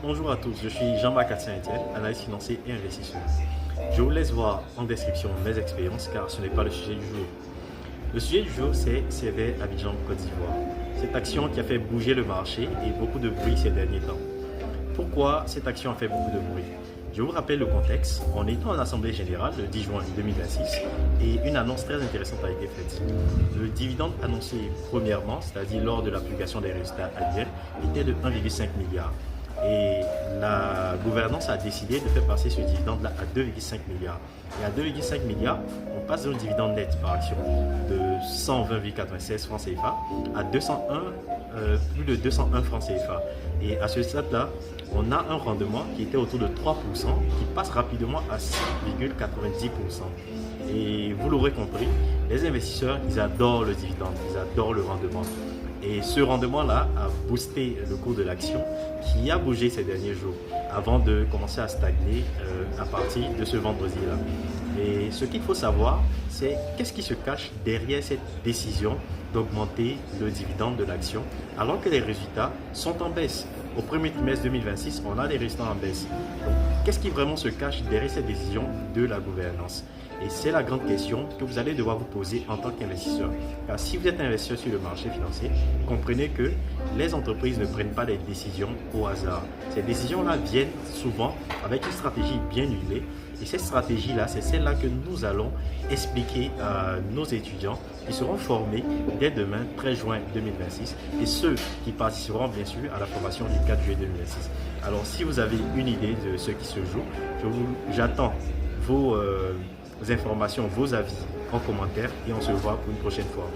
Bonjour à tous, je suis Jean-Marc Etienne, analyste financier et investisseur. Je vous laisse voir en description mes expériences car ce n'est pas le sujet du jour. Le sujet du jour, c'est CV Abidjan Côte d'Ivoire. Cette action qui a fait bouger le marché et beaucoup de bruit ces derniers temps. Pourquoi cette action a fait beaucoup de bruit? Je vous rappelle le contexte. On était en Assemblée Générale le 10 juin 2026 et une annonce très intéressante a été faite. Le dividende annoncé premièrement, c'est-à-dire lors de la publication des résultats annuels, était de 1,5 milliard. Et la gouvernance a décidé de faire passer ce dividende-là à 2,5 milliards. Et à 2,5 milliards, on passe d'un dividende net par action de 120,96 francs CFA à plus de 201 francs CFA. Et à ce stade-là, on a un rendement qui était autour de 3%, qui passe rapidement à 6,90%. Et vous l'aurez compris, les investisseurs, ils adorent le dividende, ils adorent le rendement. Et ce rendement-là a boosté le cours de l'action qui a bougé ces derniers jours avant de commencer à stagner à partir de ce vendredi-là. Et ce qu'il faut savoir, c'est qu'est-ce qui se cache derrière cette décision d'augmenter le dividende de l'action alors que les résultats sont en baisse. Au premier trimestre 2026, on a des résultats en baisse. Donc, qu'est-ce qui vraiment se cache derrière cette décision de la gouvernance? Et c'est la grande question que vous allez devoir vous poser en tant qu'investisseur. Car si vous êtes investisseur sur le marché financier, comprenez que les entreprises ne prennent pas des décisions au hasard. Ces décisions-là viennent souvent avec une stratégie bien huilée. Et cette stratégie-là, c'est celle-là que nous allons expliquer à nos étudiants qui seront formés dès demain, 13 juin 2026, et ceux qui participeront bien sûr à la formation du 4 juillet 2026. Alors, si vous avez une idée de ce qui se joue, j'attends vos informations, vos avis en commentaire et on se voit pour une prochaine fois.